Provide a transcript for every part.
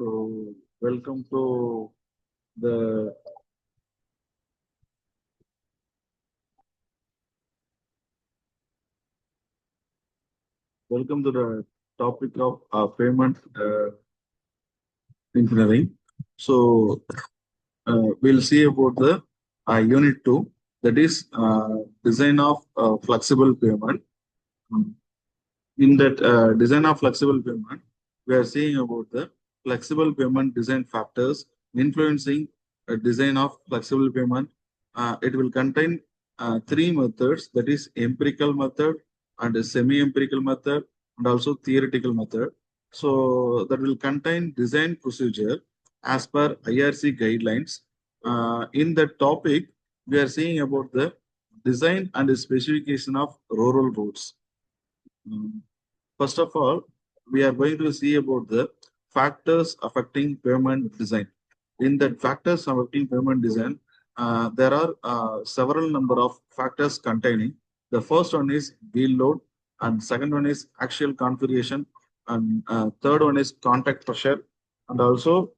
So, welcome to the topic of payment engineering. So, we'll see about the unit two, that is design of flexible payment. Mm. In that design of flexible payment, we are seeing about the flexible payment design factors influencing design of flexible payment. It will contain three methods, that is empirical method and a semi-empirical method and also theoretical method. So that will contain design procedure as per IRC guidelines. In that topic, we are seeing about the design and specification of rural roads. Mm. First of all, we are going to see about the factors affecting payment design. In that factors affecting payment design, there are several number of factors containing. The first one is wheel load, and second one is axial configuration, and third one is contact pressure, and also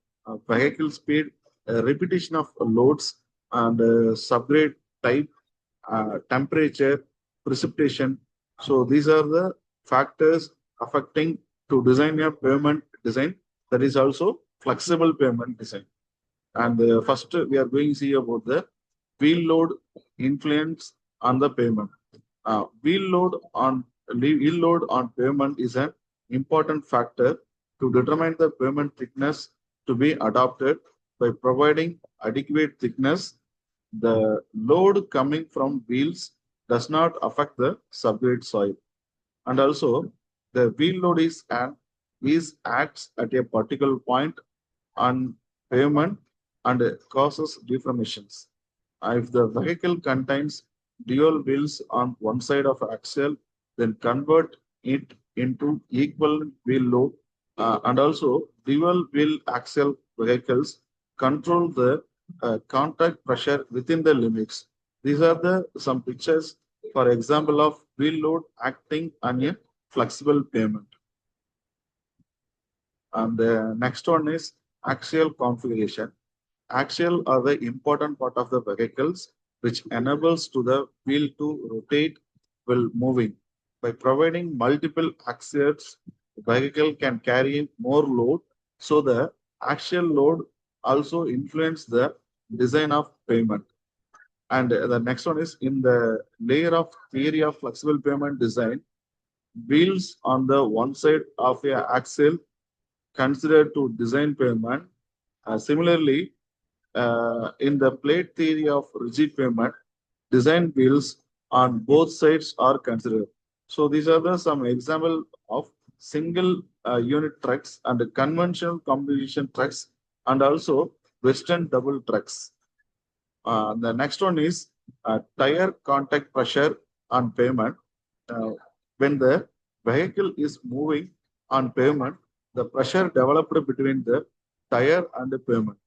vehicle speed, repetition of loads, and subgrade type, temperature, precipitation. So these are the factors affecting to design a payment design, that is also flexible payment design. And first we are going to see about the wheel load influence on the payment. Wheel load on payment is an important factor to determine the payment thickness to be adopted. By providing adequate thickness, the load coming from wheels does not affect the subgrade soil. And also, the wheel load is acts at a particular point on pavement and causes deformations. If the vehicle contains dual wheels on one side of axle, then convert it into equal wheel load. And also, dual wheel axle vehicles control the contact pressure within the limits. These are the some pictures, for example, of wheel load acting on a flexible pavement. And the next one is axial configuration. Axial are the important part of the vehicles which enables to the wheel to rotate while moving. By providing multiple axles, the vehicle can carry more load. So the axial load also influence the design of payment. And the next one is in the layer of theory of flexible payment design, wheels on the one side of a axle considered to design payment. Similarly, in the plate theory of rigid payment, design wheels on both sides are considered. So these are some example of single unit trucks and conventional combination trucks and also Western double trucks. The next one is tire contact pressure on pavement. Uh, when the vehicle is moving on pavement, the pressure developed between the tire and the pavement.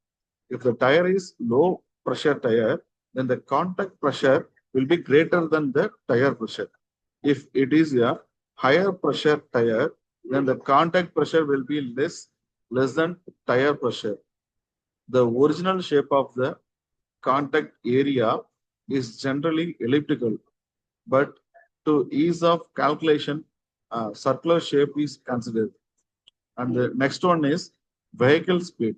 If the tire is low pressure tire, then the contact pressure will be greater than the tire pressure. If it is a higher pressure tire, then the contact pressure will be less than tire pressure. The original shape of the contact area is generally elliptical, but to ease of calculation, circular shape is considered. And the next one is vehicle speed.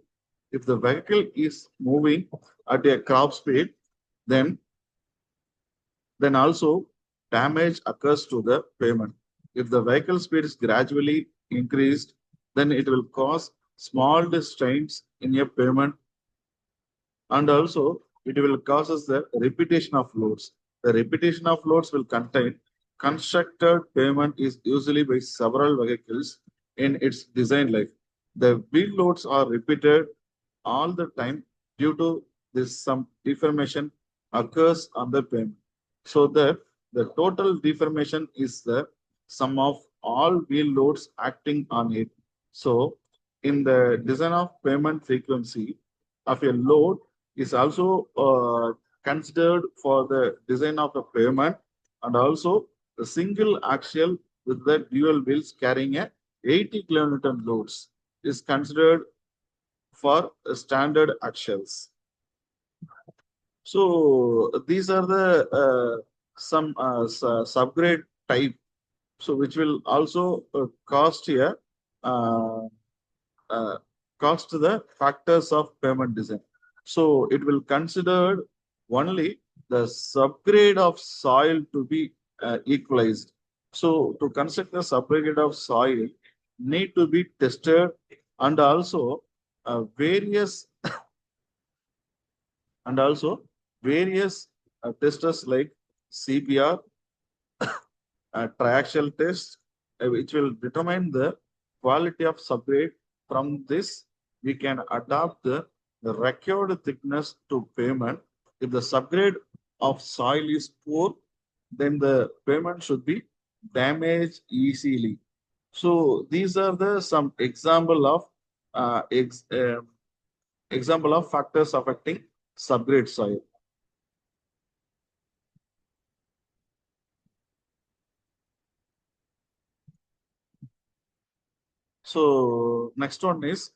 If the vehicle is moving at a crop speed, then also damage occurs to the pavement. If the vehicle speed is gradually increased, then it will cause small strains in a pavement, and also it will causes the repetition of loads. The repetition of loads will contain constructed pavement is usually by several vehicles in its design life. The wheel loads are repeated all the time due to this some deformation occurs on the pavement. So that the total deformation is the sum of all wheel loads acting on it. So in the design of pavement frequency of a load is also considered for the design of the pavement, and also the single axial with the dual wheels carrying a 80 kilonewton loads is considered for standard actions. So these are the some subgrade type. So which will also cost here uh, uh, cost the factors of payment design. So it will consider only the subgrade of soil to be equalized. So to construct the subgrade of soil need to be tested, and also various and also various testers like CPR, triaxial test, which will determine the quality of subgrade. From this, we can adapt the required thickness to pavement. If the subgrade of soil is poor, then the pavement should be damaged easily. So these are the some example of uh, ex, uh, example of factors affecting subgrade soil. So next one is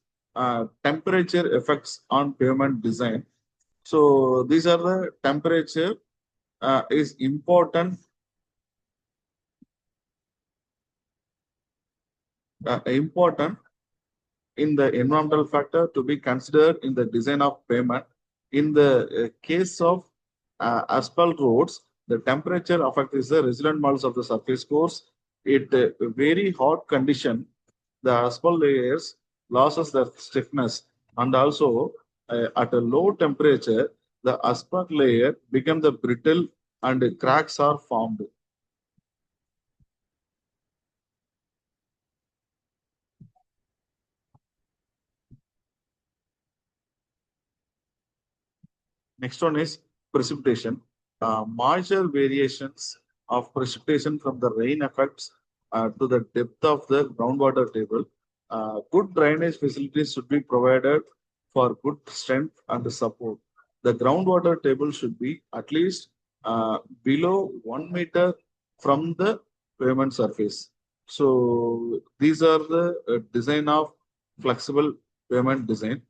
temperature effects on pavement design. So these are the temperature is important in the environmental factor to be considered in the design of pavement. In the case of asphalt roads, the temperature effect is the resilient models of the surface course. It very hot condition, the asphalt layers loses their stiffness, and also at a low temperature, the asphalt layer become the brittle and cracks are formed. Next one is precipitation. Moisture variations of precipitation from the rain effects to the depth of the groundwater table. Good drainage facilities should be provided for good strength and support. The groundwater table should be at least below 1 meter from the pavement surface. So these are the design of flexible pavement design.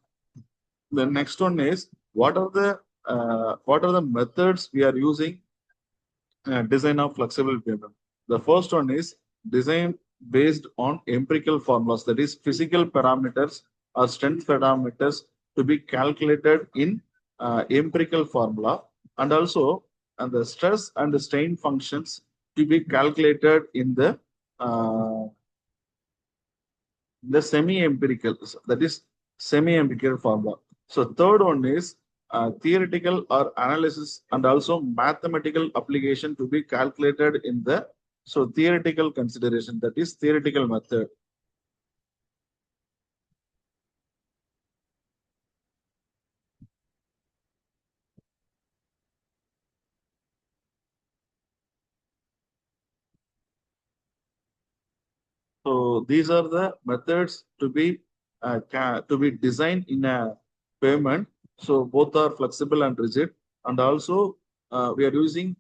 The next one is what are the methods we are using design of flexible pavement. The first one is design based on empirical formulas, that is physical parameters or strength parameters to be calculated in empirical formula, and also and the stress and the strain functions to be calculated in the semi-empirical, that is semi-empirical formula. So third one is theoretical or analysis and also mathematical application to be calculated in the so theoretical consideration, that is theoretical method. So these are the methods to be designed in a pavement. So both are flexible and rigid, and also we are using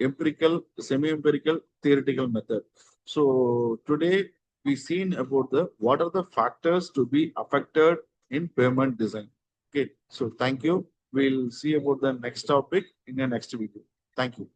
empirical, semi-empirical, theoretical method. So today we seen about the what are the factors to be affected in pavement design. Okay, so thank you. We'll see about the next topic in the next video. Thank you.